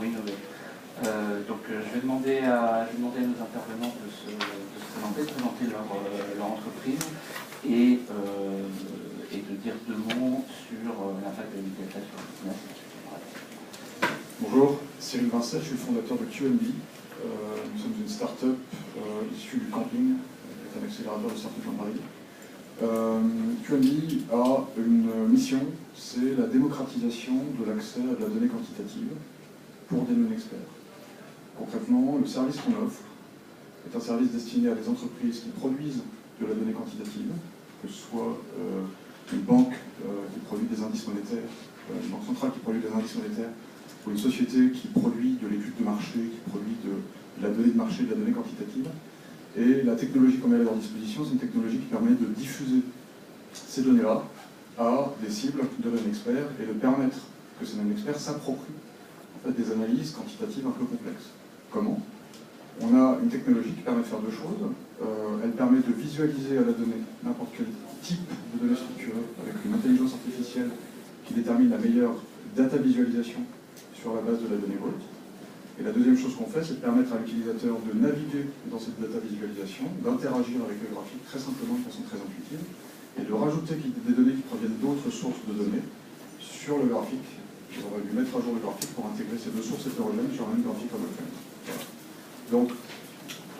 pour innover. Donc je vais demander à nos intervenants de se présenter leur entreprise et de dire deux mots sur l'impact de la Big Data sur le business. Bonjour, Cyril Vincet, je suis le fondateur de QNB. Nous sommes une start-up issue du camping, qui est un accélérateur de start-up dans Paris. QNB a une mission, c'est la démocratisation de l'accès à de la donnée quantitative pour des non-experts. Concrètement, le service qu'on offre est un service destiné à des entreprises qui produisent de la donnée quantitative, que ce soit une banque qui produit des indices monétaires, une banque centrale qui produit des indices monétaires, ou une société qui produit de l'étude de marché, qui produit de la donnée de marché, de la donnée quantitative. Et la technologie qu'on met à leur disposition, c'est une technologie qui permet de diffuser ces données-là à des cibles de non-experts et de permettre que ces non-experts s'approprient en fait, des analyses quantitatives un peu complexes. Comment? On a une technologie qui permet de faire deux choses. Elle permet de visualiser à la donnée n'importe quel type de données structurées avec une intelligence artificielle qui détermine la meilleure data visualisation sur la base de la donnée brute. Et la deuxième chose qu'on fait, c'est de permettre à l'utilisateur de naviguer dans cette data visualisation, d'interagir avec le graphique très simplement de façon très intuitive, et de rajouter des données qui proviennent d'autres sources de données sur le graphique. On va lui mettre à jour le graphique pour intégrer ces deux sources hétérogènes sur un même graphique homogène. Voilà. Donc,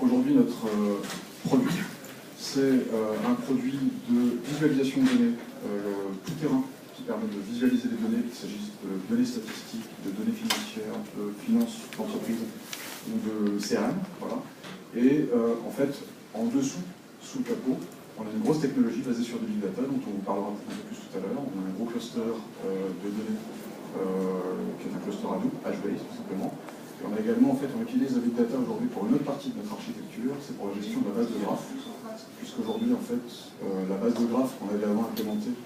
aujourd'hui, notre produit, c'est un produit de visualisation de données tout terrain, qui permet de visualiser les données, qu'il s'agisse de données statistiques, de données financières, de finances d'entreprise ou de CRM. Voilà. Et en fait, en dessous, sous le capot, on a une grosse technologie basée sur du Big Data, dont on vous parlera un peu plus tout à l'heure. On a un gros cluster de données, qui est un cluster Hadoop, HBase tout simplement. Et on a également, en fait, on utilise le Big Data aujourd'hui pour une autre partie de notre architecture, c'est pour la gestion de la base de graphes. Puisqu'aujourd'hui, en fait, la base de graphes qu'on avait avant implémentée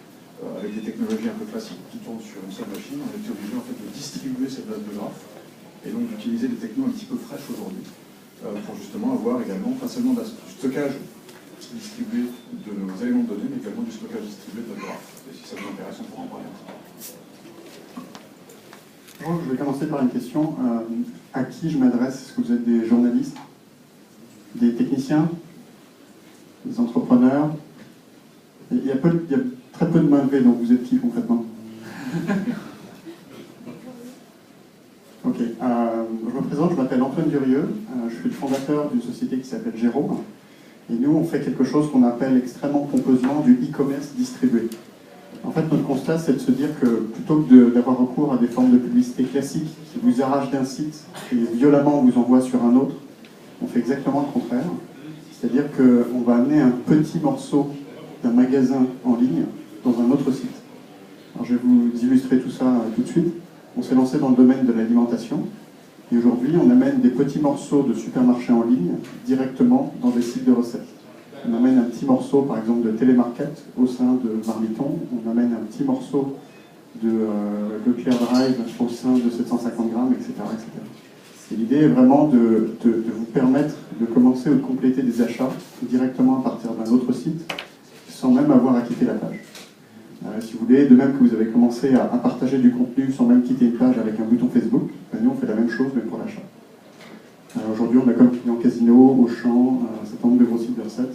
avec des technologies un peu classiques qui tournent sur une seule machine, on était obligé en fait de distribuer cette base de graphes et donc d'utiliser des technos un petit peu fraîches aujourd'hui pour justement avoir également pas seulement du stockage distribué de nos éléments de données, mais également du stockage distribué de notre graphe. Et si ça vous intéresse, on pourra en parler un petit peu. Bonjour, je vais commencer par une question. À qui je m'adresse? Est-ce que vous êtes des journalistes, des techniciens, des entrepreneurs? Il y a très peu de mains levées, donc vous êtes qui concrètement? Ok, je me présente, je m'appelle Antoine Durieux, je suis le fondateur d'une société qui s'appelle Jérôme, et nous on fait quelque chose qu'on appelle extrêmement pompeusement du e-commerce distribué. En fait, notre constat, c'est de se dire que plutôt que d'avoir recours à des formes de publicité classiques qui vous arrachent d'un site et violemment vous envoient sur un autre, on fait exactement le contraire. C'est-à-dire qu'on va amener un petit morceau d'un magasin en ligne dans un autre site. Alors, je vais vous illustrer tout ça tout de suite. On s'est lancé dans le domaine de l'alimentation et aujourd'hui, on amène des petits morceaux de supermarchés en ligne directement dans des sites de recettes. On amène un petit morceau, par exemple, de télémarket au sein de Marmiton. On amène un petit morceau de Leclerc Drive au sein de 750 grammes, etc. etc. Et l'idée est vraiment de vous permettre de commencer ou de compléter des achats directement à partir d'un autre site, sans même avoir à quitter la page. Si vous voulez, de même que vous avez commencé à partager du contenu sans même quitter une page avec un bouton Facebook, nous on fait la même chose mais pour l'achat. Aujourd'hui on a comme client Casino, Auchan, un certain nombre de gros sites de recettes,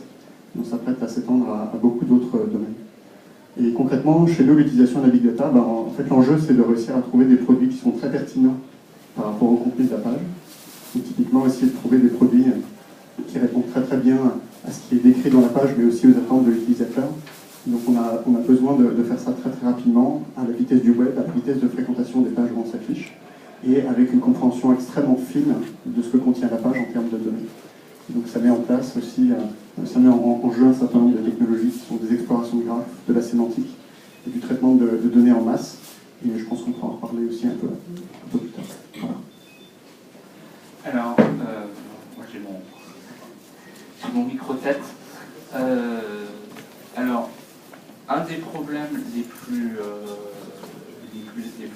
et on s'apprête à s'étendre à beaucoup d'autres domaines. Et concrètement, chez nous, l'utilisation de la Big Data, en fait l'enjeu c'est de réussir à trouver des produits qui sont très pertinents par rapport au contenu de la page. Donc, typiquement essayer de trouver des produits qui répondent très très bien à ce qui est décrit dans la page, mais aussi aux attentes de l'utilisateur. Donc on a besoin de faire ça très très rapidement, à la vitesse du web, à la vitesse de fréquentation des pages où on s'affiche, et avec une compréhension extrêmement fine de ce que contient la page en termes de données. Donc ça met en place aussi, ça met en jeu un certain nombre de technologies qui sont des explorations de graphes, de la sémantique et du traitement de données en masse. Et je pense qu'on pourra en reparler aussi un peu plus tard. Voilà. Alors, moi j'ai mon micro-tête. Alors, un des problèmes les plus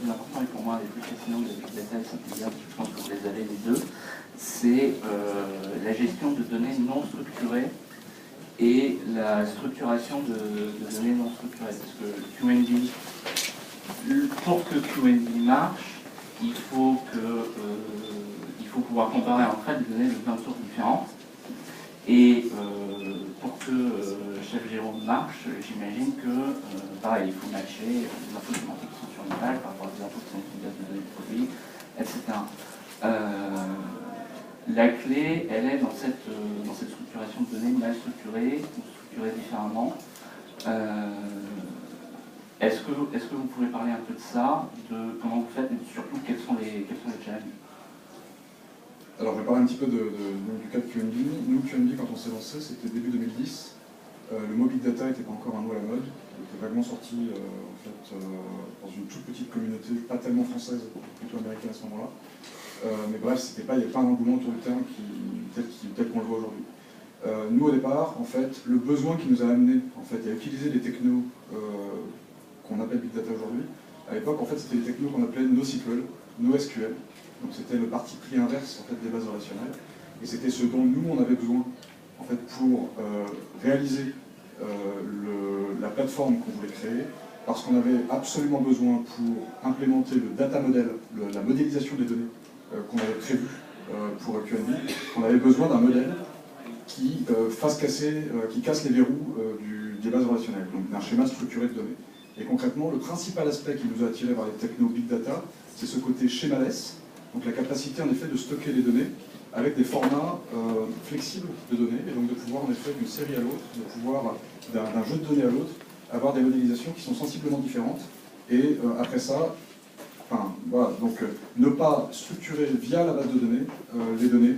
importants et pour moi les plus fascinants de la Big Data et Simplifier, je pense que vous les avez les deux, c'est la gestion de données non structurées et la structuration de données non structurées. Parce que QNB, pour que QNB marche, il faut que pouvoir comparer entre elles des données de plein de sources différentes. Et pour que Chef Jérôme marche, j'imagine que, pareil, il faut matcher les infos sémantiques qui sont sur une page par rapport à des infos qui sont sur une base de données de produits, etc. La clé, elle est dans cette structuration de données mal structurée ou structurée différemment. Est-ce que vous pouvez parler un peu de ça, de comment vous faites, et surtout quels sont les challenges? Alors, je vais parler un petit peu du cas de QNB. Nous, QNB, quand on s'est lancé, c'était début 2010. Le mot Big Data n'était pas encore un mot à la mode. Il était vaguement sorti dans une toute petite communauté, pas tellement française, plutôt américaine à ce moment-là. Mais bref, il n'y avait pas un engouement autour du terme tel qu'on le voit aujourd'hui. Nous, au départ, en fait, le besoin qui nous a amené à utiliser les technos qu'on appelle Big Data aujourd'hui, à l'époque, en fait, c'était les technos qu'on appelait NoSQL, NoSQL. Donc c'était le parti pris inverse des bases relationnelles. Et c'était ce dont nous, on avait besoin pour réaliser la plateforme qu'on voulait créer, parce qu'on avait absolument besoin pour implémenter le data model, la modélisation des données qu'on avait prévu pour QNB, on avait besoin d'un modèle qui casse les verrous des bases relationnelles, donc d'un schéma structuré de données. Et concrètement, le principal aspect qui nous a attiré vers les technos Big Data, c'est ce côté schémaless, donc la capacité en effet de stocker les données avec des formats flexibles de données, et donc de pouvoir en effet d'une série à l'autre, de pouvoir d'un jeu de données à l'autre, avoir des modélisations qui sont sensiblement différentes, et après ça, voilà, donc ne pas structurer via la base de données les données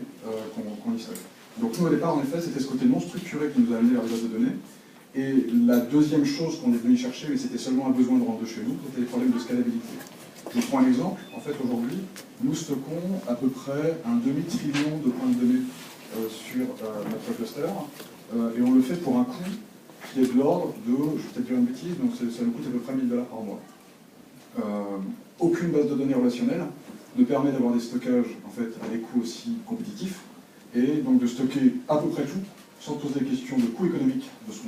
qu'on y stocke. Donc nous au départ en effet c'était ce côté non structuré qui nous a amené vers les bases de données. Et la deuxième chose qu'on est venu chercher, mais c'était seulement un besoin de rendre de chez nous, c'était les problèmes de scalabilité. Je vous prends un exemple. En fait, aujourd'hui, nous stockons à peu près un demi-trillion de points de données sur notre cluster, et on le fait pour un coût qui est de l'ordre de, je vais peut-être dire une bêtise, donc ça nous coûte à peu près 1000 $ par mois. Aucune base de données relationnelle ne permet d'avoir des stockages à des coûts aussi compétitifs, et donc de stocker à peu près tout, sans poser des questions de coût économique de son